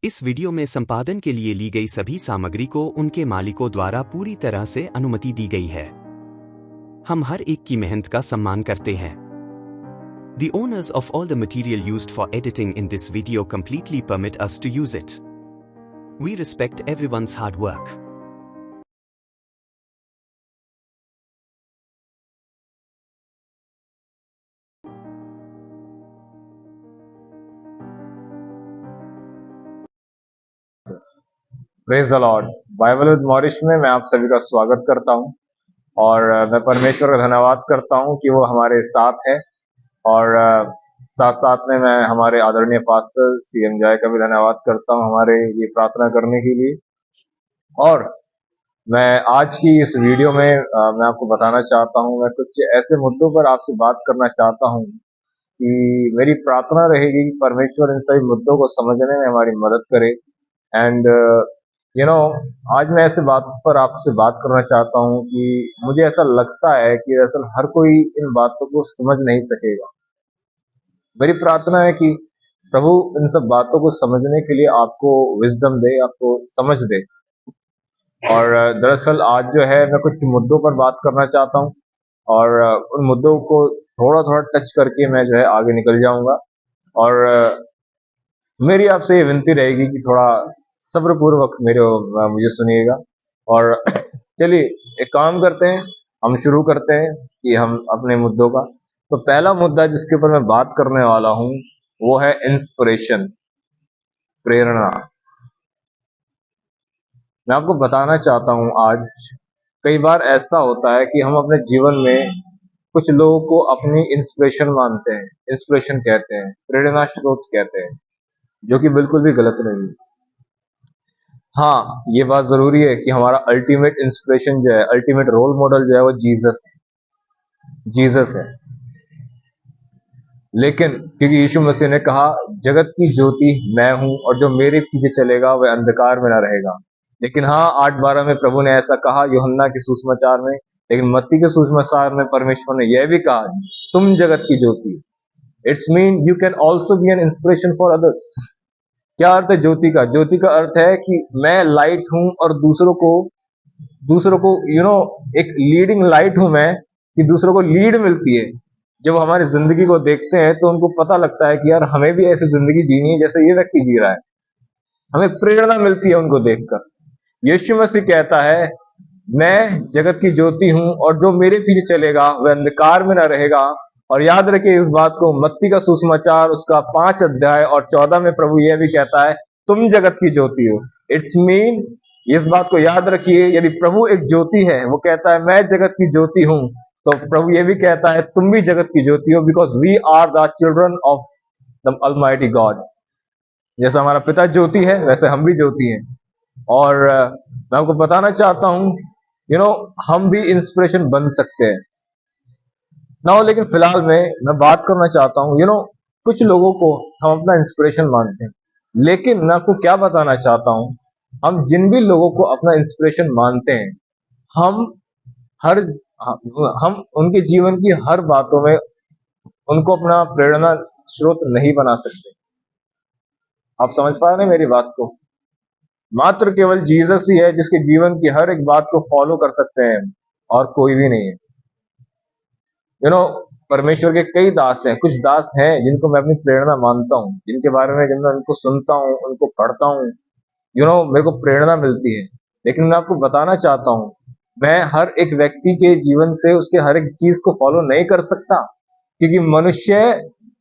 इस वीडियो में संपादन के लिए ली गई सभी सामग्री को उनके मालिकों द्वारा पूरी तरह से अनुमति दी गई है। हम हर एक की मेहनत का सम्मान करते हैं। The owners of all the material used for editing in this video completely permit us to use it. We respect everyone's hard work. Praise the Lord. Bible with मॉरिश में मैं आप सभी का स्वागत करता हूं और मैं परमेश्वर का धन्यवाद करता हूं कि वो हमारे साथ है और साथ साथ में मैं हमारे आदरणीय पास्टर सीएम जॉय का भी धन्यवाद करता हूं हमारे लिए प्रार्थना करने के लिए। और मैं आज की इस वीडियो में मैं आपको बताना चाहता हूं, मैं कुछ ऐसे मुद्दों पर आपसे बात करना चाहता हूं कि मेरी प्रार्थना रहेगी कि परमेश्वर इन सभी मुद्दों को समझने में हमारी मदद करे। एंड आज मैं ऐसे बात पर आपसे बात करना चाहता हूं कि मुझे ऐसा लगता है कि दरअसल हर कोई इन बातों को समझ नहीं सकेगा। मेरी प्रार्थना है कि प्रभु इन सब बातों को समझने के लिए आपको विजडम दे, आपको समझ दे। और दरअसल आज जो है मैं कुछ मुद्दों पर बात करना चाहता हूं और उन मुद्दों को थोड़ा थोड़ा टच करके मैं जो है आगे निकल जाऊंगा। और मेरी आपसे ये विनती रहेगी कि थोड़ा सब्र पूर्वक मुझे सुनिएगा। और चलिए एक काम करते हैं, हम शुरू करते हैं कि हम अपने मुद्दों का। तो पहला मुद्दा जिसके ऊपर मैं बात करने वाला हूं वो है इंस्पिरेशन, प्रेरणा। मैं आपको बताना चाहता हूं आज कई बार ऐसा होता है कि हम अपने जीवन में कुछ लोगों को अपनी इंस्पिरेशन मानते हैं, इंस्पिरेशन कहते हैं, प्रेरणा स्रोत कहते हैं, जो कि बिल्कुल भी गलत नहीं है। हाँ, ये बात जरूरी है कि हमारा अल्टीमेट इंस्पिरेशन जो है, अल्टीमेट रोल मॉडल जो है वो जीसस है, जीसस है। लेकिन क्योंकि यीशु मसीह ने कहा जगत की ज्योति मैं हूं और जो मेरे पीछे चलेगा वह अंधकार में ना रहेगा। लेकिन हाँ, 8:12 में प्रभु ने ऐसा कहा यूहन्ना के सुसमाचार में। लेकिन मत्ती के सुसमाचार में परमेश्वर ने यह भी कहा तुम जगत की ज्योति। It's mean you can also be an inspiration for others. क्या अर्थ है ज्योति का? ज्योति का अर्थ है कि मैं लाइट हूं और दूसरों को एक लीडिंग लाइट हूं मैं, कि दूसरों को लीड मिलती है। जब हमारी जिंदगी को देखते हैं तो उनको पता लगता है कि यार हमें भी ऐसी जिंदगी जीनी है जैसे ये व्यक्ति जी रहा है। हमें प्रेरणा मिलती है उनको देखकर। यीशु मसीह कहता है मैं जगत की ज्योति हूं और जो मेरे पीछे चलेगा वह अंधकार में ना रहेगा। और याद रखिए इस बात को, मत्ती का सुसमाचार उसका 5 अध्याय और 14 में प्रभु यह भी कहता है तुम जगत की ज्योति हो। इट्स मीन, इस बात को याद रखिए, यदि प्रभु एक ज्योति है, वो कहता है मैं जगत की ज्योति हूं, तो प्रभु यह भी कहता है तुम भी जगत की ज्योति हो, because we are the children of the almighty God. जैसा हमारा पिता ज्योति है वैसे हम भी ज्योति हैं। और मैं आपको बताना चाहता हूं हम भी इंस्पिरेशन बन सकते हैं ना। लेकिन फिलहाल मैं बात करना चाहता हूं कुछ लोगों को हम अपना इंस्पिरेशन मानते हैं। लेकिन मैं आपको क्या बताना चाहता हूं, हम जिन भी लोगों को अपना इंस्पिरेशन मानते हैं, हम उनके जीवन की हर बातों में उनको अपना प्रेरणा स्रोत नहीं बना सकते। आप समझ पा रहे हैं मेरी बात को? मात्र केवल जीसस ही है जिसके जीवन की हर एक बात को फॉलो कर सकते हैं और कोई भी नहीं है। परमेश्वर के कई दास हैं, कुछ दास हैं जिनको मैं अपनी प्रेरणा मानता हूं, जिनके बारे में जब मैं उनको सुनता हूं, उनको पढ़ता हूं, मेरे को प्रेरणा मिलती है। लेकिन मैं आपको बताना चाहता हूं, मैं हर एक व्यक्ति के जीवन से उसके हर एक चीज को फॉलो नहीं कर सकता, क्योंकि मनुष्य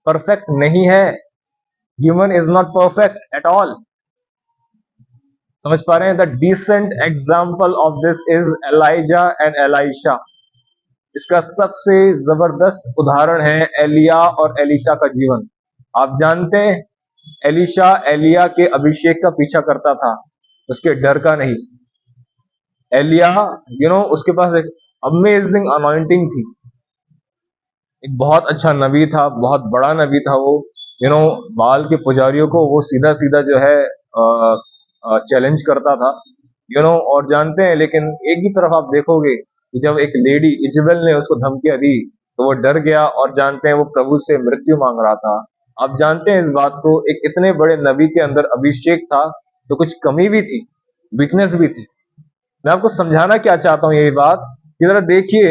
परफेक्ट नहीं है। Human is not perfect at all. समझ पा रहे हैं? The decent example of this is Elijah and Elisha. इसका सबसे जबरदस्त उदाहरण है एलिया और एलिशा का जीवन। आप जानते हैं एलिशा एलिया के अभिषेक का पीछा करता था, उसके डर का नहीं। एलिया उसके पास एक अमेजिंग अनॉइंटिंग थी, एक बहुत अच्छा नबी था, बहुत बड़ा नबी था वो। बाल के पुजारियों को वो सीधा सीधा जो है चैलेंज करता था। और जानते हैं, लेकिन एक ही तरफ आप देखोगे कि जब एक लेडी इजबेल ने उसको धमकियां दी तो वो डर गया और जानते हैं वो प्रभु से मृत्यु मांग रहा था। आप जानते हैं इस बात को, एक इतने बड़े नबी के अंदर अभिषेक था तो कुछ कमी भी थी, वीकनेस भी थी। मैं आपको समझाना क्या चाहता हूँ यही बात कि जरा देखिए,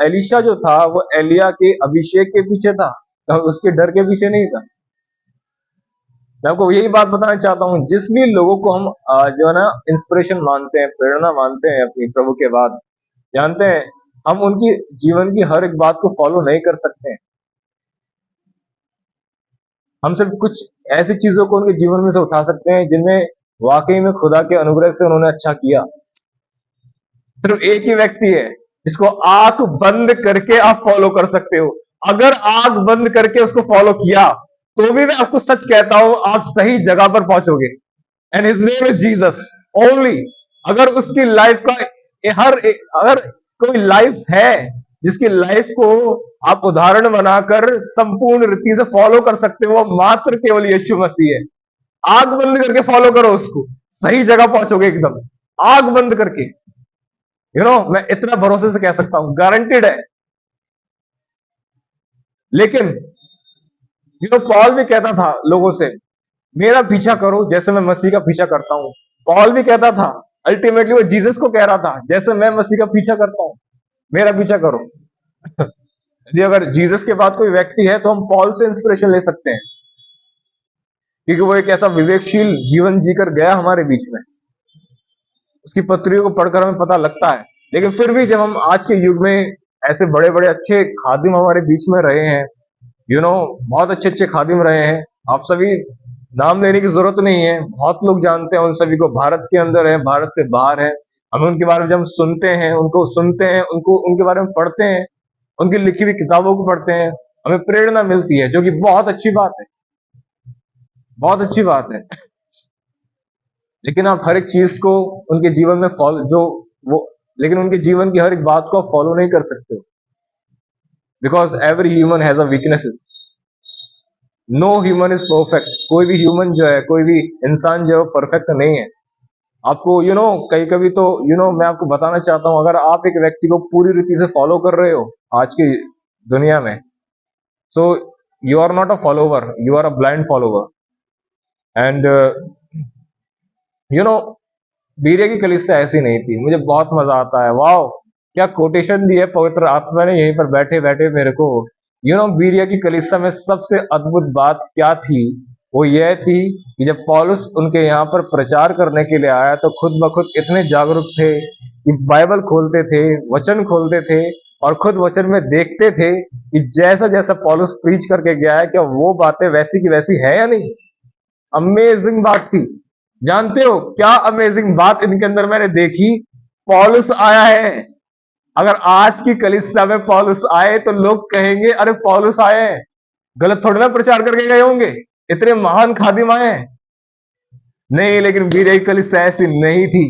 एलिशा जो था वो एलिया के अभिषेक के पीछे था, तो उसके डर के पीछे नहीं था। मैं आपको यही बात बताना चाहता हूँ, जिस भी लोगों को हम जो है ना इंस्पिरेशन मानते हैं, प्रेरणा मानते हैं अपनी प्रभु के बाद, जानते हैं हम उनकी जीवन की हर एक बात को फॉलो नहीं कर सकते हैं। हम सिर्फ कुछ ऐसी चीजों को उनके जीवन में से उठा सकते हैं जिनमें वाकई में खुदा के अनुग्रह से उन्होंने अच्छा किया। सिर्फ एक ही व्यक्ति है जिसको आंख बंद करके आप फॉलो कर सकते हो। अगर आंख बंद करके उसको फॉलो किया तो भी मैं आपको सच कहता हूं, आप सही जगह पर पहुंचोगे। And his name is Jesus only. अगर उसकी लाइफ का अगर कोई लाइफ है जिसकी लाइफ को आप उदाहरण बनाकर संपूर्ण रीति से फॉलो कर सकते हो, वो मात्र केवल यीशु मसीह है। आंख बंद करके फॉलो करो उसको, सही जगह पहुंचोगे एकदम, आंख बंद करके। मैं इतना भरोसे से कह सकता हूं, गारंटेड है। लेकिन पॉल भी कहता था लोगों से, मेरा पीछा करो जैसे मैं मसीह का पीछा करता हूं। पॉल भी कहता था, अल्टीमेटली वो जीसस को कह रहा था, जैसे मैं मसीह का पीछा करता हूं मेरा पीछा करो। यदि अगर जीसस के बाद कोई व्यक्ति है तो हम पॉल से इंस्पिरेशन ले सकते हैं, क्योंकि वो एक ऐसा विवेकशील जीवन जीकर गया हमारे बीच में। उसकी पत्रियों को पढ़कर हमें पता लगता है। लेकिन फिर भी जब हम आज के युग में ऐसे बड़े बड़े अच्छे खादिम हमारे बीच में रहे हैं, बहुत अच्छे अच्छे खादिम रहे हैं, आप सभी नाम लेने की जरूरत नहीं है, बहुत लोग जानते हैं उन सभी को, भारत के अंदर है, भारत से बाहर है। हमें उनके बारे में जब हम सुनते हैं उनको, उनके बारे में पढ़ते हैं, उनकी लिखी हुई किताबों को पढ़ते हैं, हमें प्रेरणा मिलती है, जो कि बहुत अच्छी बात है, बहुत अच्छी बात है। लेकिन आप हर एक चीज को उनके जीवन में लेकिन उनके जीवन की हर एक बात को आप फॉलो नहीं कर सकते, because every human has a weaknesses. No human is perfect. कोई भी ह्यूमन जो है, कोई भी इंसान जो है परफेक्ट नहीं है। आपको कहीं कभी तो मैं आपको बताना चाहता हूं, अगर आप एक व्यक्ति को पूरी रीति से फॉलो कर रहे हो आज की दुनिया में, so you are not a follower, you are a blind follower. And Berea की कलीसिया ऐसी नहीं थी। मुझे बहुत मजा आता है, वाह क्या कोटेशन दी है पवित्र आत्मा ने यहीं पर बैठे बैठे मेरे को। बीरिया की कलीसिया में सबसे अद्भुत बात क्या थी, वो यह थी कि जब पौलुस उनके यहाँ पर प्रचार करने के लिए आया तो खुद ब खुद इतने जागरूक थे कि बाइबल खोलते थे, वचन खोलते थे, और खुद वचन में देखते थे कि जैसा जैसा पौलुस प्रीच करके गया है, क्या वो बातें वैसी की वैसी है या नहीं। अमेजिंग बात थी। जानते हो क्या अमेजिंग बात इनके अंदर मैंने देखी? पौलुस आया है। अगर आज की कलीसिया में पौलुस आए तो लोग कहेंगे अरे पौलुस आए हैं, गलत थोड़ा ना प्रचार करके गए होंगे, इतने महान खादिम आए हैं। नहीं, लेकिन बीरिया की कलीसिया ऐसी नहीं थी।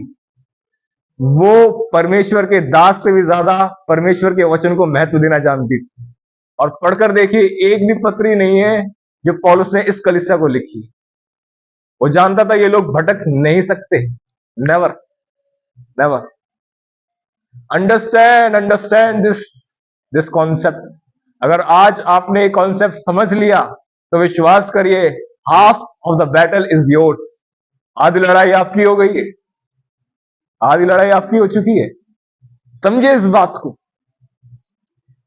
वो परमेश्वर के दास से भी ज्यादा परमेश्वर के वचन को महत्व देना जानती थी। और पढ़कर देखिए, एक भी पत्री नहीं है जो पौलुस ने इस कलीसिया को लिखी। वो जानता था ये लोग भटक नहीं सकते। Never, never. Understand this concept. अगर आज आपने ये कॉन्सेप्ट समझ लिया तो विश्वास करिए, half of the battle is yours. आधी लड़ाई आपकी हो गई है, आधी लड़ाई आपकी हो चुकी है। समझे इस बात को।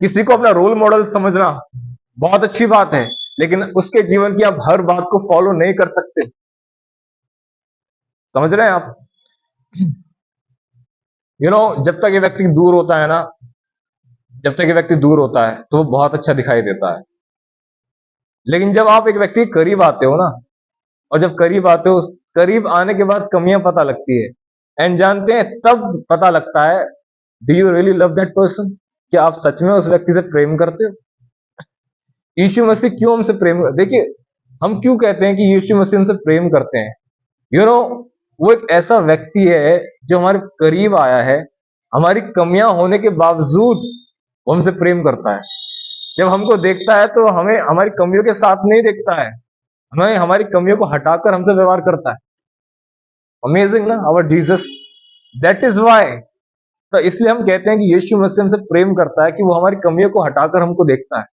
किसी को अपना रोल मॉडल समझना बहुत अच्छी बात है, लेकिन उसके जीवन की आप हर बात को फॉलो नहीं कर सकते। समझ रहे हैं आप? जब तक ये व्यक्ति दूर होता है ना, जब तक ये व्यक्ति दूर होता है तो वो बहुत अच्छा दिखाई देता है। लेकिन जब आप एक व्यक्ति के करीब आते हो ना, और जब करीब आते हो, करीब आने के बाद कमियां पता लगती है। एंड जानते हैं तब पता लगता है, do you really love that person? क्या आप सच में उस व्यक्ति से प्रेम करते हो? यीशु मसीह क्यों हमसे प्रेम देखिए, हम क्यों कहते हैं कि यीशु मसीह हमसे प्रेम करते हैं? वो एक ऐसा व्यक्ति है जो हमारे करीब आया है, हमारी कमियां होने के बावजूद वो हमसे प्रेम करता है। जब हमको देखता है तो हमें हमारी कमियों के साथ नहीं देखता है, हमें हमारी कमियों को हटाकर हमसे व्यवहार करता है। अमेजिंग ना, our Jesus. That is why, तो इसलिए हम कहते हैं कि यीशु मसीह हमसे प्रेम करता है कि वो हमारी कमियों को हटाकर हमको देखता है,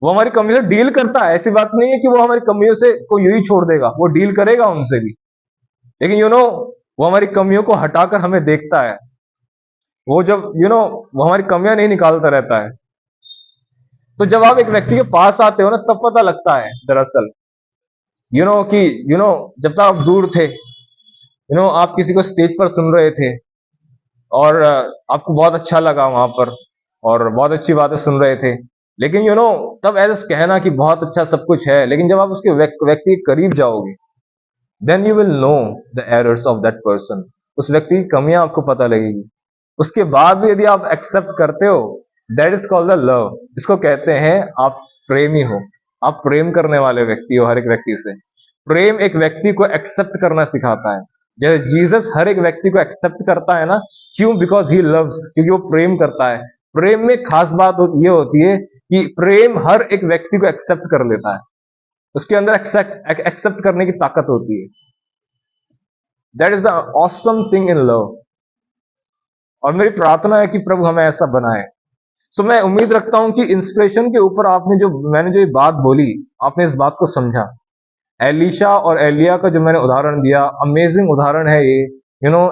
वो हमारी कमियों से डील करता है। ऐसी बात नहीं है कि वो हमारी कमियों से को यूं ही छोड़ देगा, वो डील करेगा उनसे भी। लेकिन वो हमारी कमियों को हटाकर हमें देखता है। वो जब वो हमारी कमियां नहीं निकालता रहता है। तो जब आप एक व्यक्ति के पास आते हो ना, तब पता लगता है दरअसल कि जब तक आप दूर थे, आप किसी को स्टेज पर सुन रहे थे और आपको बहुत अच्छा लगा वहां पर और बहुत अच्छी बातें सुन रहे थे। लेकिन तब ऐसा कहना कि बहुत अच्छा सब कुछ है, लेकिन जब आप उसके व्यक्ति के करीब जाओगे, then you will know the errors of that person. उस व्यक्ति की कमियां आपको पता लगेगी। उसके बाद भी यदि आप एक्सेप्ट करते हो, that is called the love. इसको कहते हैं आप प्रेमी हो, आप प्रेम करने वाले व्यक्ति हो हर एक व्यक्ति से। प्रेम एक व्यक्ति को एक्सेप्ट करना सिखाता है। जैसे जीसस हर एक व्यक्ति को एक्सेप्ट करता है ना, क्यों? बिकॉज ही लव्स, क्योंकि वो प्रेम करता है। प्रेम में खास बात ये होती है कि प्रेम हर एक व्यक्ति को एक्सेप्ट कर लेता है। उसके अंदर एक्सेप्ट करने की ताकत होती है। That is the awesome thing in love. और मेरी प्रार्थना है कि प्रभु हमें ऐसा बनाए। सो मैं उम्मीद रखता हूं कि इंस्पिरेशन के ऊपर मैंने जो ये बात बोली, आपने इस बात को समझा। एलिशा और एलिया का जो मैंने उदाहरण दिया, अमेजिंग उदाहरण है ये।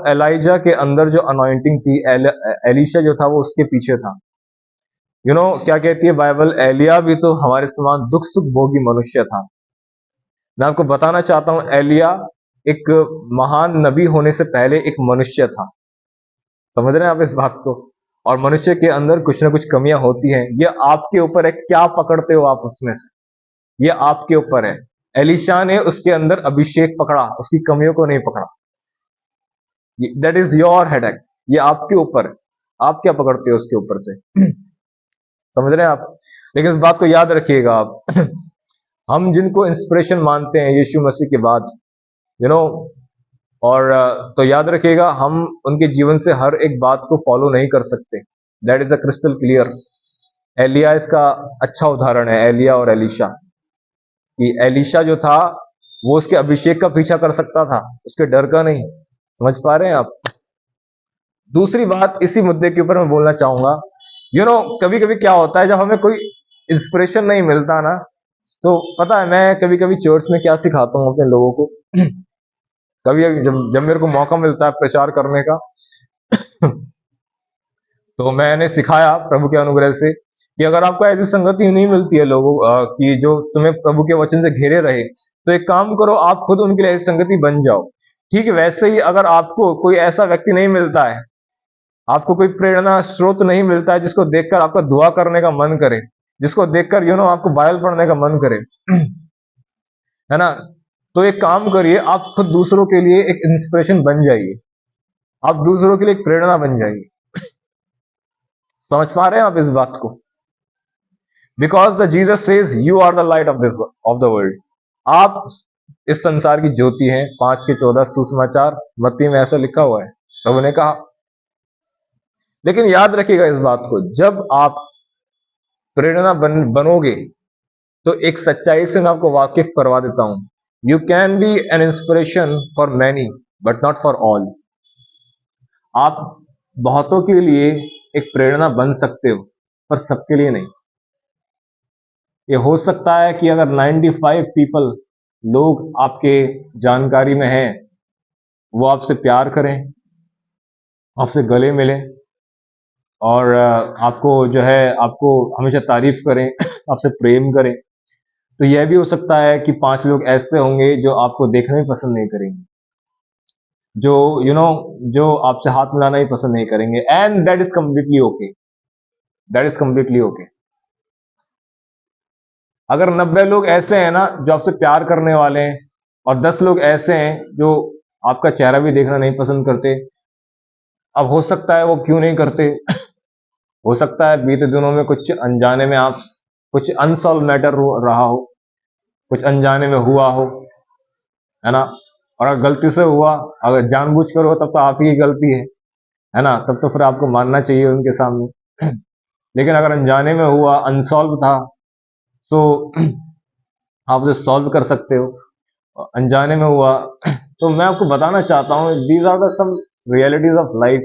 एलाइजा के अंदर जो अनॉइंटिंग थी, एलिशा जो था वो उसके पीछे था। क्या कहती है बाइबल? एलिया भी तो हमारे समान दुख सुख भोगी मनुष्य था। मैं आपको बताना चाहता हूं, एलिया एक महान नबी होने से पहले एक मनुष्य था। समझ रहे हैं आप इस बात को? और मनुष्य के अंदर कुछ ना कुछ कमियां होती हैं। ये आपके ऊपर है, क्या पकड़ते हो आप उसमें से, ये आपके ऊपर है। एलिशा ने उसके अंदर अभिषेक पकड़ा, उसकी कमियों को नहीं पकड़ा। दैट इज योर हेडेक, ये आपके ऊपर है। आप क्या पकड़ते हो उसके ऊपर से? समझ रहे हैं आप? लेकिन इस बात को याद रखिएगा आप हम जिनको इंस्पिरेशन मानते हैं यीशु मसीह के बाद, और तो याद रखिएगा, हम उनके जीवन से हर एक बात को फॉलो नहीं कर सकते। That is a crystal clear. एलिया इसका अच्छा उदाहरण है, एलिया और एलिशा। कि एलिशा जो था वो उसके अभिषेक का पीछा कर सकता था, उसके डर का नहीं। समझ पा रहे हैं आप? दूसरी बात इसी मुद्दे के ऊपर मैं बोलना चाहूंगा। कभी कभी क्या होता है, जब हमें कोई इंस्पिरेशन नहीं मिलता ना, तो पता है मैं कभी कभी चर्च में क्या सिखाता हूँ अपने लोगों को। कभी जब मेरे को मौका मिलता है प्रचार करने का तो मैंने सिखाया प्रभु के अनुग्रह से कि अगर आपको ऐसी संगति नहीं मिलती है लोगों की जो तुम्हें प्रभु के वचन से घेरे रहे, तो एक काम करो, आप खुद उनके लिए ऐसी संगति बन जाओ। ठीक है, वैसे ही अगर आपको कोई ऐसा व्यक्ति नहीं मिलता है, आपको कोई प्रेरणा स्रोत नहीं मिलता है जिसको देखकर आपका दुआ करने का मन करे, जिसको देखकर आपको बाइबल पढ़ने का मन करे, है ना, तो एक काम करिए, आप खुद दूसरों के लिए एक इंस्पिरेशन बन जाइए। आप दूसरों के लिए एक प्रेरणा बन जाइए। समझ पा रहे हैं आप इस बात को? Because the Jesus says you are the light of the world. आप इस संसार की ज्योति हैं। 5:14 सुसमाचार मत्ती में ऐसा लिखा हुआ है, प्रभु ने कहा। लेकिन याद रखिएगा इस बात को, जब आप प्रेरणा बनोगे, तो एक सच्चाई से मैं आपको वाकिफ करवा देता हूं। You can B an inspiration for many but not for all. आप बहुतों के लिए एक प्रेरणा बन सकते हो, पर सबके लिए नहीं। ये हो सकता है कि अगर 95 पीपल लोग आपके जानकारी में हैं, वो आपसे प्यार करें, आपसे गले मिलें और आपको हमेशा तारीफ करें, आपसे प्रेम करें, तो यह भी हो सकता है कि 5 लोग ऐसे होंगे जो आपको देखना ही पसंद नहीं करेंगे, जो जो आपसे हाथ मिलाना ही पसंद नहीं करेंगे। And that is completely okay, that is completely okay. अगर 90 लोग ऐसे हैं ना जो आपसे प्यार करने वाले हैं, और 10 लोग ऐसे हैं जो आपका चेहरा भी देखना नहीं पसंद करते, अब हो सकता है वो क्यों नहीं करते, हो सकता है बीते दिनों में कुछ अनजाने में आप कुछ अनसॉल्व मैटर रहा हो, कुछ अनजाने में हुआ हो, है ना। और अगर गलती से हुआ, अगर जानबूझकर हो, तब तो आप ही की गलती है ना, तब तो फिर आपको मानना चाहिए उनके सामने। लेकिन अगर अनजाने में हुआ, अनसॉल्व था, तो आप उसे सॉल्व कर सकते हो। अनजाने में हुआ तो मैं आपको बताना चाहता हूँ, these are the some realities of life,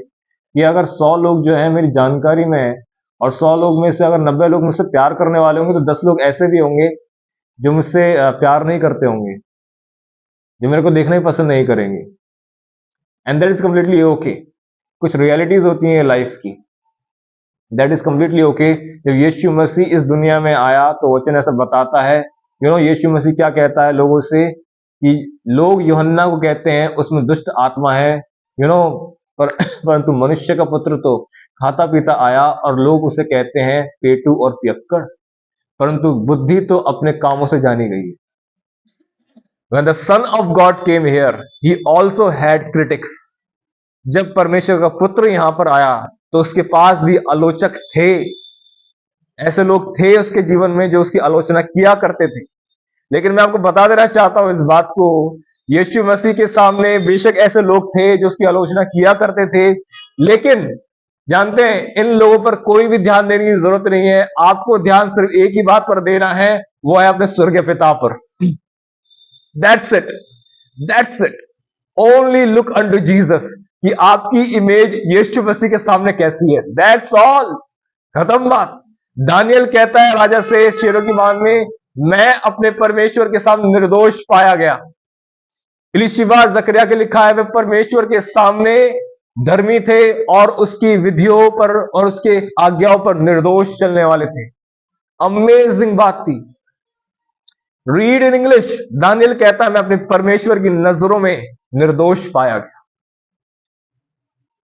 कि अगर 100 लोग जो है मेरी जानकारी में है और 100 लोग में से अगर 90 लोग मुझसे प्यार करने वाले होंगे तो 10 लोग ऐसे भी होंगे जो मुझसे प्यार नहीं करते होंगे, जो मेरे को देखना ही पसंद नहीं करेंगे। And that is completely okay. कुछ रियलिटीज होती हैं लाइफ की, दैट इज कम्प्लीटली ओके। जब यीशु मसीह इस दुनिया में आया तो वचन ऐसा बताता है, यीशु मसीह क्या कहता है लोगों से कि लोग यूहन्ना को कहते हैं उसमें दुष्ट आत्मा है, पर परंतु मनुष्य का पुत्र तो खाता पीता आया, और लोग उसे कहते हैं पेटू और पियक्कड़, परंतु बुद्धि तो अपने कामों से जानी गई है। When the Son of God came here, he also had critics. जब परमेश्वर का पुत्र यहां पर आया तो उसके पास भी आलोचक थे। ऐसे लोग थे उसके जीवन में जो उसकी आलोचना किया करते थे। लेकिन मैं आपको बता देना चाहता हूं इस बात को, यीशु मसीह के सामने बेशक ऐसे लोग थे जो उसकी आलोचना किया करते थे, लेकिन जानते हैं इन लोगों पर कोई भी ध्यान देने की जरूरत नहीं है। आपको ध्यान सिर्फ एक ही बात पर देना है, वो है अपने स्वर्गीय पिता पर। That's it, that's it. Only look unto Jesus, कि आपकी इमेज यीशु मसीह के सामने कैसी है। दैट्स ऑल, खत्म बात। दानियल कहता है राजा से शेरों की बांध में, मैं अपने परमेश्वर के सामने निर्दोष पाया गया। इलिशिबा जकरिया के लिखा है वे परमेश्वर के सामने धर्मी थे और उसकी विधियों पर और उसके आज्ञाओं पर निर्दोष चलने वाले थे। अमेजिंग बात थी। Read in English. दानियल कहता है मैं अपने परमेश्वर की नजरों में निर्दोष पाया गया।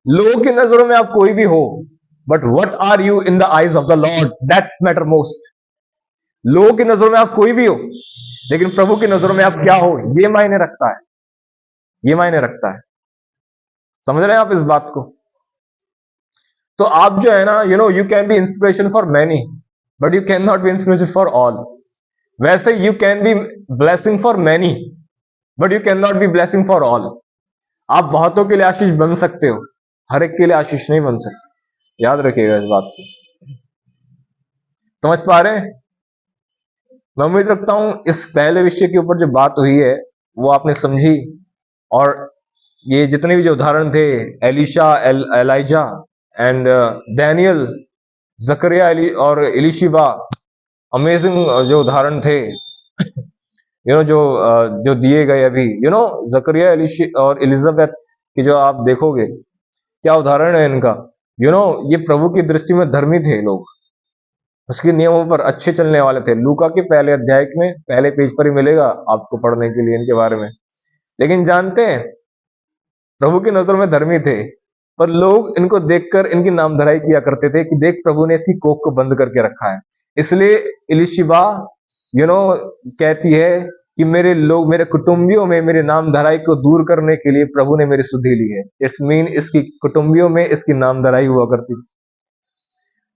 लोगों की नजरों में आप कोई भी हो, but what are you in the eyes of the Lord, that's matter most. लोगों की नजरों में आप कोई भी हो, लेकिन प्रभु की नजरों में आप क्या हो, ये मायने रखता है, ये मायने रखता है। समझ रहे हैं आप इस बात को? तो आप जो है ना, you can be inspiration for many, but you can not be inspiration for all. वैसे you can be blessing for many, but you can not be blessing for all. आप बहुतों के लिए आशीष बन सकते हो, हर एक के लिए आशीष नहीं बन सकते। याद रखिएगा इस बात को। समझ पा रहे हैं? मैं उम्मीद रखता हूं इस पहले विषय के ऊपर जो बात हुई है वो आपने समझी, और ये जितने भी जो उदाहरण थे, एलिशा, एलाइजा एंड डैनियल, जकरिया और इलिशिबा, अमेजिंग जो उदाहरण थे जो दिए गए अभी, जकरिया और एलिजाबेथ की जो आप देखोगे क्या उदाहरण है इनका। ये प्रभु की दृष्टि में धर्मी थे लोग, उसके नियमों पर अच्छे चलने वाले थे। लूका के पहले अध्याय में पहले पेज पर ही मिलेगा आपको पढ़ने के लिए इनके बारे में। लेकिन जानते हैं प्रभु की नजर में धर्मी थे, पर लोग इनको देखकर इनकी नामधराई किया करते थे कि देख प्रभु ने इसकी कोख को बंद करके रखा है। इसलिए इलिशिबा कहती है कि मेरे कुटुंबियों में मेरे नामधराई को दूर करने के लिए प्रभु ने मेरी सुधि ली है। इट्स मीन इसकी कुटुंबियों में इसकी नामधराई हुआ करती थी।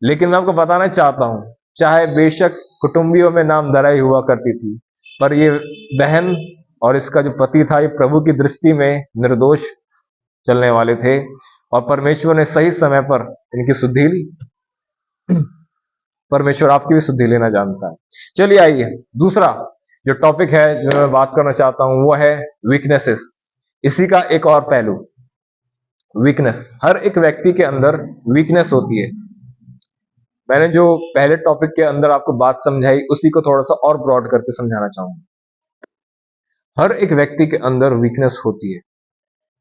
लेकिन मैं आपको बताना चाहता हूं, चाहे बेशक कुटुंबियों में नामधराई हुआ करती थी, पर ये बहन और इसका जो पति था, ये प्रभु की दृष्टि में निर्दोष चलने वाले थे, और परमेश्वर ने सही समय पर इनकी शुद्धि ली। परमेश्वर आपकी भी शुद्धि लेना जानता है। चलिए आइए, दूसरा जो टॉपिक है जो मैं बात करना चाहता हूं वो है वीकनेसेस। इसी का एक और पहलू, वीकनेस। हर एक व्यक्ति के अंदर वीकनेस होती है। मैंने जो पहले टॉपिक के अंदर आपको बात समझाई उसी को थोड़ा सा और ब्रॉड करके समझाना चाहूंगा। हर एक व्यक्ति के अंदर वीकनेस होती है,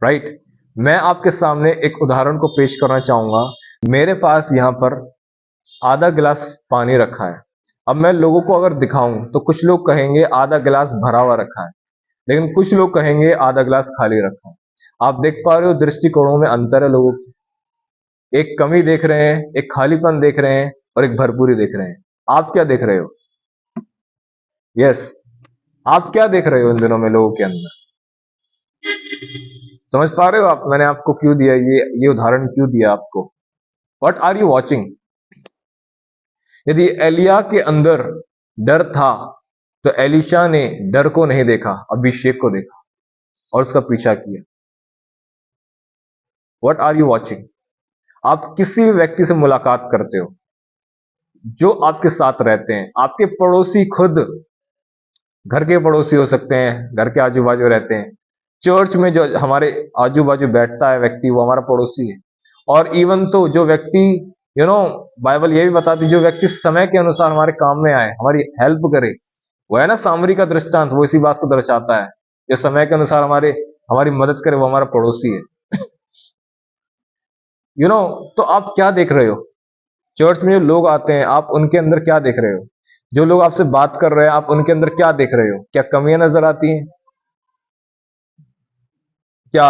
राइट। मैं आपके सामने एक उदाहरण को पेश करना चाहूंगा। मेरे पास यहाँ पर आधा गिलास पानी रखा है। अब मैं लोगों को अगर दिखाऊं तो कुछ लोग कहेंगे आधा गिलास भरा हुआ रखा है, लेकिन कुछ लोग कहेंगे आधा गिलास खाली रखा है। आप देख पा रहे हो दृष्टिकोणों में अंतर है लोगों की। एक कमी देख रहे हैं, एक खालीपन देख रहे हैं, और एक भरपूरी देख रहे हैं। आप क्या देख रहे हो? यस, आप क्या देख रहे हो इन दिनों में लोगों के अंदर? समझ पा रहे हो आप? मैंने आपको क्यों दिया ये उदाहरण क्यों दिया आपको? What are you watching? यदि एलिया के अंदर डर था तो एलिशा ने डर को नहीं देखा, अभिषेक को देखा और उसका पीछा किया। What are you watching? आप किसी भी व्यक्ति से मुलाकात करते हो, जो आपके साथ रहते हैं, आपके पड़ोसी, खुद घर के पड़ोसी हो सकते हैं, घर के आजू बाजू रहते हैं, चर्च में जो हमारे आजू बाजू बैठता है व्यक्ति वो हमारा पड़ोसी है। और इवन तो जो व्यक्ति बाइबल ये भी बताती, जो व्यक्ति समय के अनुसार हमारे काम में आए, हमारी हेल्प करे, वो है ना सामरी का दृष्टांत, वो इसी बात को दर्शाता है। जो समय के अनुसार हमारी मदद करे, वो हमारा पड़ोसी है। तो आप क्या देख रहे हो चर्च में? जो लोग आते हैं, आप उनके अंदर क्या देख रहे हो? जो लोग आपसे बात कर रहे हैं, आप उनके अंदर क्या देख रहे हो? क्या कमियां नजर आती हैं क्या?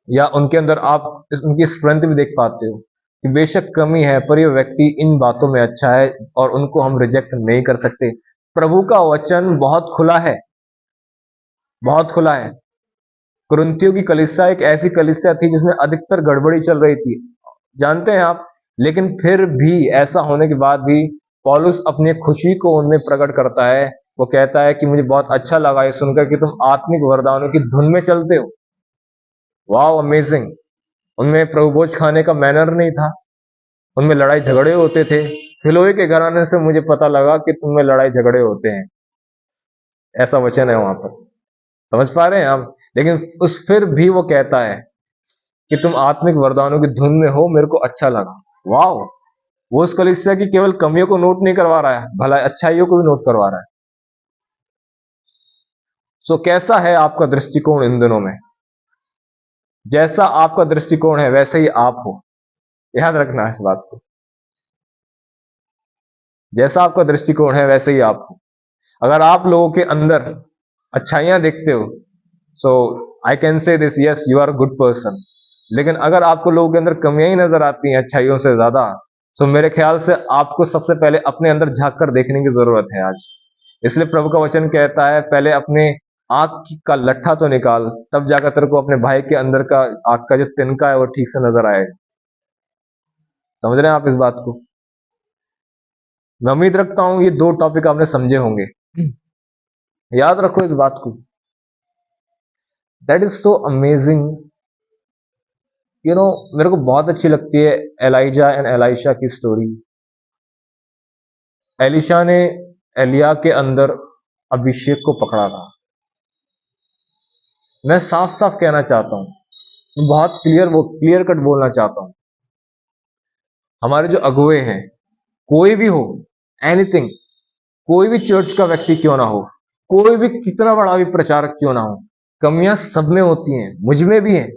या उनके अंदर आप उनकी स्ट्रेंथ भी देख पाते हो कि बेशक कमी है, पर ये व्यक्ति इन बातों में अच्छा है, और उनको हम रिजेक्ट नहीं कर सकते। प्रभु का वचन बहुत खुला है, बहुत खुला है। कुरिन्थियों की कलीसिया एक ऐसी कलीसिया थी जिसमें अधिकतर गड़बड़ी चल रही थी, जानते हैं आप। लेकिन फिर भी, ऐसा होने के बाद भी, पौलुस अपनी खुशी को उनमें प्रकट करता है। वो कहता है कि मुझे बहुत अच्छा लगा ये सुनकर कि तुम आत्मिक वरदानों की धुन में चलते हो। वाह, अमेजिंग। उनमें प्रभु भोज खाने का मैनर नहीं था, उनमें लड़ाई झगड़े होते थे। फिलोए के घराने से मुझे पता लगा कि तुम में लड़ाई झगड़े होते हैं, ऐसा वचन है वहां पर, समझ पा रहे हैं आप? लेकिन फिर भी वो कहता है कि तुम आत्मिक वरदानों की धुन में हो, मेरे को अच्छा लगा। वाह, वो उस कलीसिया की केवल कमियों को नोट नहीं करवा रहा है, भला अच्छाइयों को भी नोट करवा रहा है। सो कैसा है आपका दृष्टिकोण इन दिनों में? जैसा आपका दृष्टिकोण है वैसे ही आप हो, याद रखना इस बात को। जैसा आपका दृष्टिकोण है वैसे ही आप हो। अगर आप लोगों के अंदर अच्छाइयां देखते हो, so I can say this, yes you are good person. लेकिन अगर आपको लोगों के अंदर कमियां ही नजर आती हैं अच्छाइयों से ज्यादा, सो मेरे ख्याल से आपको सबसे पहले अपने अंदर झांक कर देखने की जरूरत है आज। इसलिए प्रभु का वचन कहता है, पहले अपने आंख का लट्ठा तो निकाल, तब जाकर तेरे को अपने भाई के अंदर का आंख का जो तिनका है वो ठीक से नजर आएगा। समझ रहे हैं आप इस बात को? मैं उम्मीद रखता हूं ये दो टॉपिक आपने समझे होंगे। याद रखो इस बात को। That is so amazing. मेरे को बहुत अच्छी लगती है एलाइजा एंड एलाइशा की स्टोरी। एलिशा ने एलिया के अंदर अभिषेक को पकड़ा था। मैं साफ साफ कहना चाहता हूं, मैं बहुत क्लियर कट बोलना चाहता हूं। हमारे जो अगुवे हैं, कोई भी हो, एनीथिंग, कोई भी चर्च का व्यक्ति क्यों ना हो, कोई भी कितना बड़ा भी प्रचारक क्यों ना हो, कमियां सब में होती हैं, मुझ में भी हैं,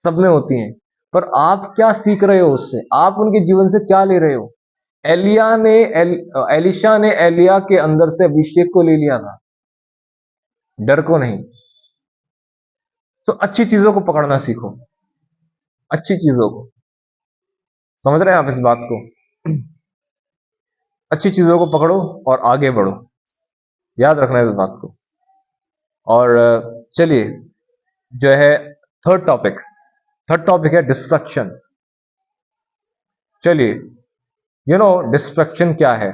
सब में होती हैं। पर आप क्या सीख रहे हो उससे? आप उनके जीवन से क्या ले रहे हो? एलिशा ने एलिया के अंदर से अभिषेक को ले लिया था, डर को नहीं। तो अच्छी चीजों को पकड़ना सीखो, अच्छी चीजों को। समझ रहे हैं आप इस बात को? अच्छी चीजों को पकड़ो और आगे बढ़ो, याद रखना है इस बात को। और चलिए, जो है थर्ड टॉपिक है डिस्ट्रक्शन। चलिए, डिस्ट्रक्शन क्या है?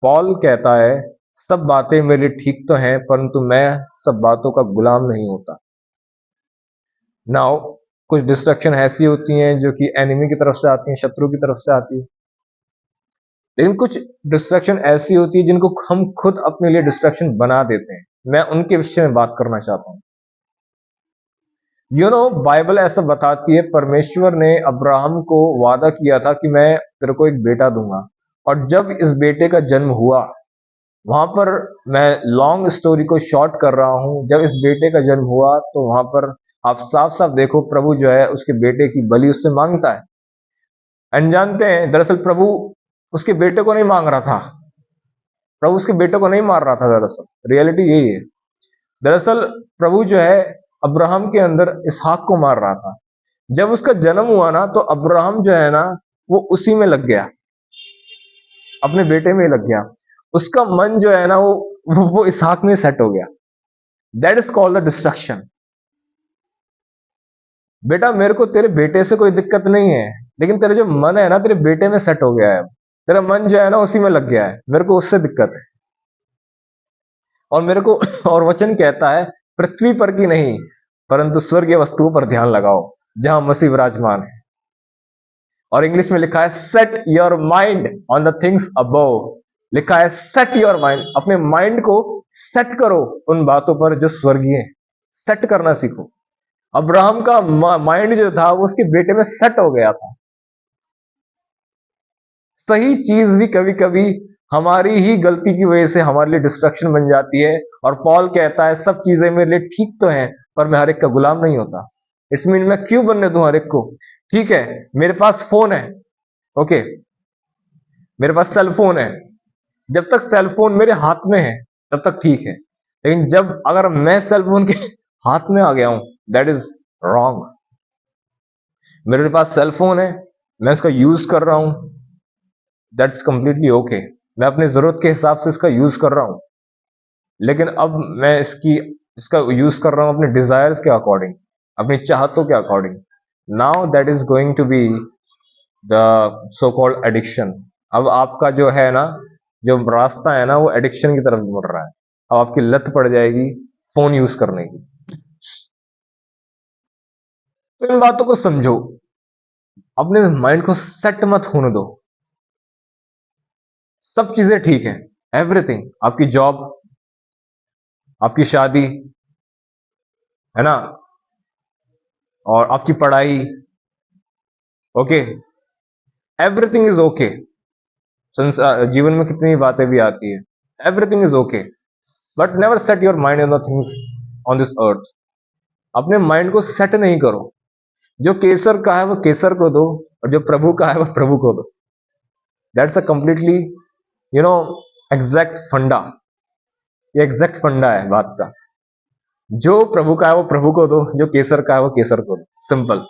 पॉल कहता है, सब बातें मेरे लिए ठीक तो हैं, परंतु मैं सब बातों का गुलाम नहीं होता। नाउ, कुछ डिस्ट्रक्शन ऐसी होती हैं जो कि एनिमी की तरफ से आती हैं, शत्रु की तरफ से आती है। लेकिन कुछ डिस्ट्रक्शन ऐसी होती है जिनको हम खुद अपने लिए डिस्ट्रक्शन बना देते हैं। मैं उनके विषय में बात करना चाहता हूं। बाइबल ऐसा बताती है, परमेश्वर ने अब्राहम को वादा किया था कि मैं तेरे को एक बेटा दूंगा। और जब इस बेटे का जन्म हुआ, वहां पर, मैं लॉन्ग स्टोरी को शॉर्ट कर रहा हूं, जब इस बेटे का जन्म हुआ तो वहां पर आप साफ साफ देखो, प्रभु जो है उसके बेटे की बलि उससे मांगता है। अनजानते हैं, दरअसल प्रभु उसके बेटे को नहीं मांग रहा था, प्रभु उसके बेटे को नहीं मार रहा था। दरअसल रियलिटी यही है। दरअसल प्रभु जो है अब्राहम के अंदर इसहाक को मार रहा था। जब उसका जन्म हुआ ना, तो अब्राहम जो है ना, वो उसी में लग गया, अपने बेटे में लग गया। उसका मन जो है ना, वो इसहाक में सेट हो गया। That is called the destruction. बेटा, मेरे को तेरे बेटे से कोई दिक्कत नहीं है, लेकिन तेरा जो मन है ना, तेरे बेटे में सेट हो गया है। तेरा मन जो है ना, उसी में लग गया है, मेरे को उससे दिक्कत है। और मेरे को और वचन कहता है, पृथ्वी पर की नहीं, परंतु स्वर्गीय वस्तुओं पर ध्यान लगाओ, जहां मसीह विराजमान है। और इंग्लिश में लिखा है, set your mind on the things above. लिखा है, सेट योर माइंड, अपने माइंड को सेट करो उन बातों पर जो स्वर्गीय है। सेट करना सीखो। अब्राहम का माइंड जो था वो उसके बेटे में सेट हो गया था। सही चीज भी कभी कभी हमारी ही गलती की वजह से हमारे लिए डिस्ट्रक्शन बन जाती है। और पॉल कहता है सब चीजें मेरे लिए ठीक तो हैं, पर मैं हर एक का गुलाम नहीं होता। इट्स मीन मैं क्यों बनने दूं हर एक को? ठीक है, मेरे पास फोन है, ओके, मेरे पास सेल फोन है, जब तक सेल फोन मेरे हाथ में है तब तक ठीक है। लेकिन जब अगर मैं सेल फोन के हाथ में आ गया हूं, दैट इज रॉन्ग। मेरे पास सेल फोन है, मैं इसका यूज कर रहा हूं, दैट्स कंप्लीटली ओके। मैं अपनी जरूरत के हिसाब से इसका यूज कर रहा हूं। लेकिन अब मैं इसका यूज कर रहा हूं अपने डिजायर्स के अकॉर्डिंग, अपनी चाहतों के according. Now that is going to be the so called addiction. अब आपका जो है ना, जो रास्ता है ना, वो एडिक्शन की तरफ मुड़ रहा है। अब आपकी लत पड़ जाएगी फोन यूज करने की। तो इन बातों को समझो, अपने माइंड को सेट मत होने दो। सब चीजें ठीक है, एवरीथिंग, आपकी जॉब, आपकी शादी, है ना, और आपकी पढ़ाई, ओके, एवरीथिंग इज ओके। जीवन में कितनी बातें भी आती है, everything is okay, but never set your mind on the things on this earth. अपने माइंड को सेट नहीं करो। जो केसर का है वो केसर को दो, और जो प्रभु का है वो प्रभु को दो। That's a completely you know exact फंडा। ये एग्जैक्ट फंडा है बात का। जो प्रभु का है वो प्रभु को दो, जो केसर का है वो केसर को दो, सिंपल।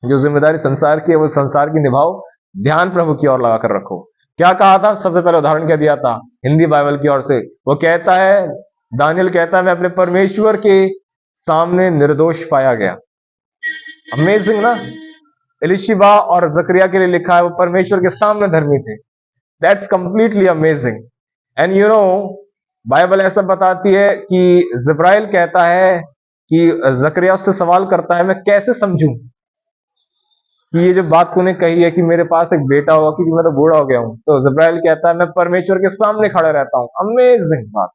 जो जिम्मेदारी संसार की है वो संसार की निभाओ, ध्यान प्रभु की ओर लगा कर रखो। क्या कहा था? सबसे पहले उदाहरण क्या दिया था हिंदी बाइबल की ओर से? वो कहता है, दानियल कहता है, मैं अपने परमेश्वर के सामने निर्दोष पाया गया। अमेजिंग ना। एलिशिबा और जकरिया के लिए लिखा है वो परमेश्वर के सामने धर्मी थे। That's completely amazing. And you know, Bible ऐसा बताती है कि जिब्राइल कहता है कि जकरिया उससे सवाल करता है, मैं कैसे समझूं कि ये जो बात तूने कही है कि मेरे पास एक बेटा होगा, क्योंकि मैं तो बूढ़ा हो गया हूं। तो जिब्राइल कहता है, मैं परमेश्वर के सामने खड़ा रहता हूं। अमेजिंग बात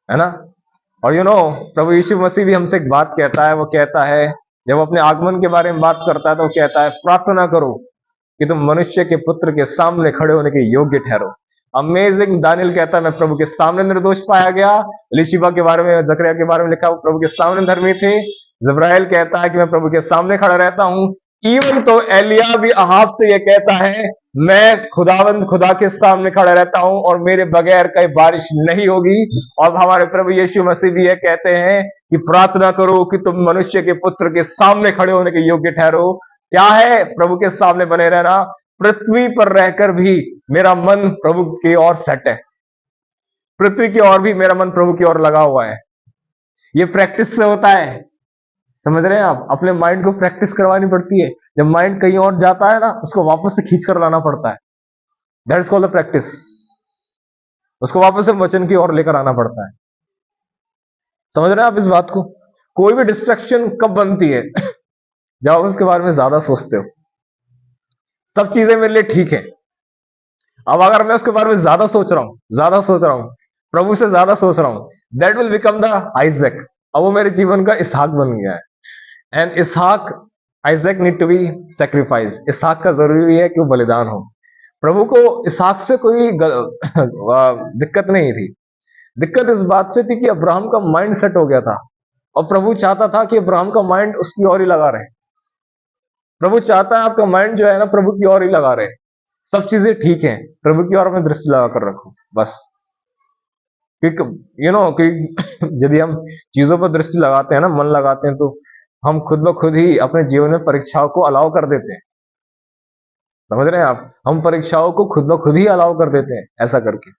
है ना। और यू नो, प्रभु यीशु मसीह भी हमसे एक बात कहता है। वो कहता है, जब वो अपने आगमन के बारे में बात करता है तो वो कहता है, प्रार्थना करो कि तुम मनुष्य के पुत्र के सामने खड़े होने के योग्य ठहरो। अमेजिंग। दानियल कहता है, मैं प्रभु के सामने निर्दोष पाया गया। एलीशिबा के बारे में, जकरिया के बारे में लिखा, वो प्रभु के सामने धर्मी थे। जिब्राइल कहता है कि मैं प्रभु के सामने खड़ा रहता हूं। इवन तो एलिया भी अहाब से ये कहता है, मैं खुदावंद खुदा के सामने खड़ा रहता हूं और मेरे बगैर कहीं बारिश नहीं होगी। और हमारे प्रभु यीशु मसीह भी ये कहते हैं कि प्रार्थना करो कि तुम मनुष्य के पुत्र के सामने खड़े होने के योग्य ठहरो। क्या है प्रभु के सामने बने रहना? पृथ्वी पर रहकर भी मेरा मन प्रभु की ओर सेट है। पृथ्वी की ओर भी मेरा मन प्रभु की ओर लगा हुआ है। ये प्रैक्टिस से होता है। समझ रहे हैं आप? अपने माइंड को प्रैक्टिस करवानी पड़ती है। जब माइंड कहीं और जाता है ना, उसको वापस से खींच कर लाना पड़ता है। That is called the practice. उसको वापस से वचन की ओर लेकर आना पड़ता है। समझ रहे हैं आप इस बात को? कोई भी डिस्ट्रक्शन कब बनती है? जब आप उसके बारे में ज्यादा सोचते हो। सब चीजें मेरे लिए ठीक है, अब अगर मैं उसके बारे में ज्यादा सोच रहा हूं, प्रभु से ज्यादा सोच रहा हूं, that will become the Isaac. अब वो मेरे जीवन का इसहाक बन गया है। एंड इसहाक, Isaac need to be sacrifice. इसहाक का जरूरी है कि वो बलिदान हो। प्रभु को इसहाक से कोई दिक्कत नहीं थी। दिक्कत इस बात से थी कि अब्राहम का माइंड सेट हो गया था, और प्रभु चाहता था कि अब्राहम का माइंड उसकी ओर ही लगा रहे। प्रभु चाहता है आपका माइंड जो है ना, प्रभु की ओर ही लगा रहे। सब चीजें ठीक है, प्रभु की ओर में दृष्टि लगा कर रखो बस। क्योंकि यू नो कि यदि हम चीजों पर दृष्टि लगाते हैं ना, मन लगाते हैं, तो हम खुद ब खुद ही अपने जीवन में परीक्षाओं को अलाउ कर देते हैं। समझ रहे हैं आप? हम परीक्षाओं को खुद ब खुद ही अलाउ कर देते हैं ऐसा करके।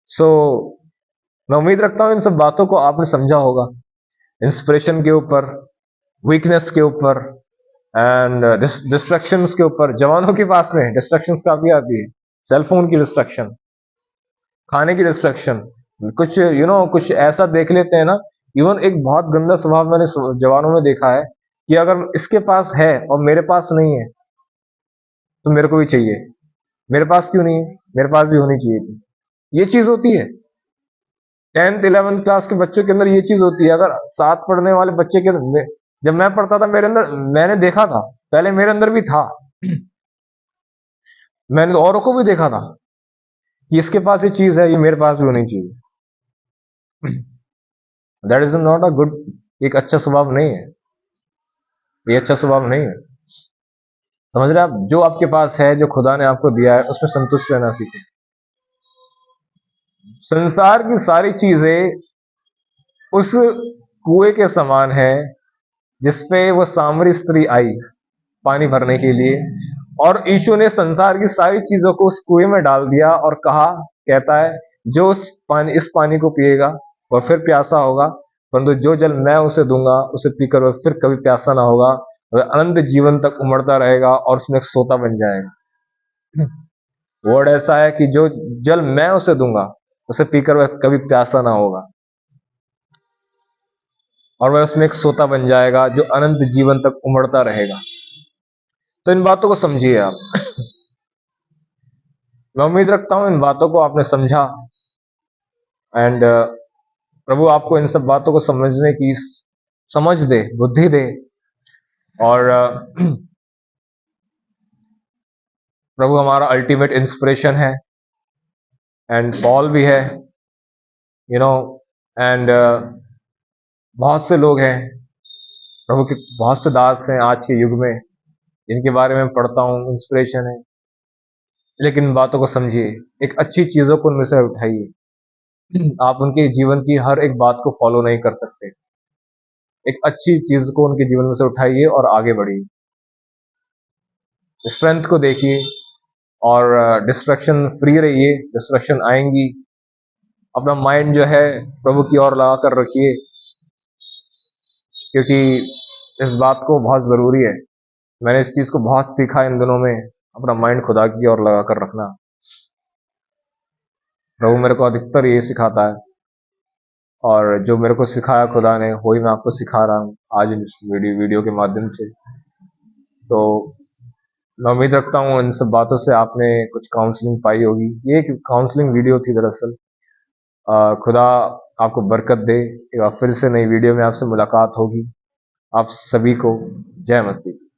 सो मैं उम्मीद रखता हूं इन सब बातों को आपने समझा होगा। इंस्पिरेशन के ऊपर, वीकनेस के ऊपर, एंड डिस्ट्रक्शंस के ऊपर। जवानों के पास में डिस्ट्रक्शंस काफी आती है। सेलफोन की डिस्ट्रक्शन, खाने की डिस्ट्रक्शन, कुछ यू नो कुछ ऐसा देख लेते हैं ना। इवन एक बहुत गंदा स्वभाव मैंने जवानों में देखा है कि अगर इसके पास है और मेरे पास नहीं है तो मेरे को भी चाहिए। मेरे पास क्यों नहीं है? मेरे पास भी होनी चाहिए थी। ये चीज होती है 10th 11th क्लास के बच्चों के अंदर। ये चीज होती है। अगर साथ पढ़ने वाले बच्चे के जब मैं पढ़ता था, मेरे अंदर, मैंने देखा था, पहले मेरे अंदर भी था। मैंने तो औरों को भी देखा था कि इसके पास ये चीज है, ये मेरे पास भी होनी चाहिए। That is not a good, एक अच्छा स्वभाव नहीं है, ये अच्छा स्वभाव नहीं है। समझ रहे हैं आप? जो आपके पास है, जो खुदा ने आपको दिया है, उसमें संतुष्ट रहना सीखें। संसार की सारी चीजें उस कुएं के समान है जिसपे वो सामरी स्त्री आई पानी भरने के लिए, और यीशु ने संसार की सारी चीजों को उस कुएं में डाल दिया और कहा, कहता है, जो इस पानी को पिएगा वह फिर प्यासा होगा, परंतु जो जल मैं उसे दूंगा उसे पीकर वह फिर कभी प्यासा ना होगा, वह अनंत जीवन तक उमड़ता रहेगा और उसमें एक सोता बन जाएगा। वर्ड ऐसा है कि जो जल मैं उसे दूंगा उसे पीकर वह कभी प्यासा ना होगा, और वह उसमें एक सोता बन जाएगा जो अनंत जीवन तक उमड़ता रहेगा। तो इन बातों को समझिए आप। मैं उम्मीद रखता हूं इन बातों को आपने समझा, एंड प्रभु आपको इन सब बातों को समझने की समझ दे, बुद्धि दे, और प्रभु हमारा अल्टीमेट इंस्पिरेशन है, एंड पॉल भी है, एंड बहुत से लोग हैं, प्रभु के बहुत से दास हैं आज के युग में जिनके बारे में पढ़ता हूँ, इंस्पिरेशन है। लेकिन इन बातों को समझिए, एक अच्छी चीजों को उनमें से उठाइए। आप उनके जीवन की हर एक बात को फॉलो नहीं कर सकते, एक अच्छी चीज को उनके जीवन में से उठाइए और आगे बढ़िए, स्ट्रेंथ को देखिए, और डिस्ट्रैक्शन फ्री रहिए। डिस्ट्रैक्शन आएंगी, अपना माइंड जो है प्रभु की ओर लगा कर रखिए, क्योंकि इस बात को बहुत जरूरी है। मैंने इस चीज को बहुत सीखा इन दिनों में, अपना माइंड खुदा की ओर लगा कर रखना। प्रभु मेरे को अधिकतर ये सिखाता है, और जो मेरे को सिखाया खुदा ने वही मैं आपको सिखा रहा हूँ आज इन वीडियो के माध्यम से। तो मैं उम्मीद रखता हूँ इन सब बातों से आपने कुछ काउंसलिंग पाई होगी। ये एक काउंसलिंग वीडियो थी दरअसल। खुदा आपको बरकत दे। एक बार फिर से नई वीडियो में आपसे मुलाकात होगी। आप सभी को जय मसीह।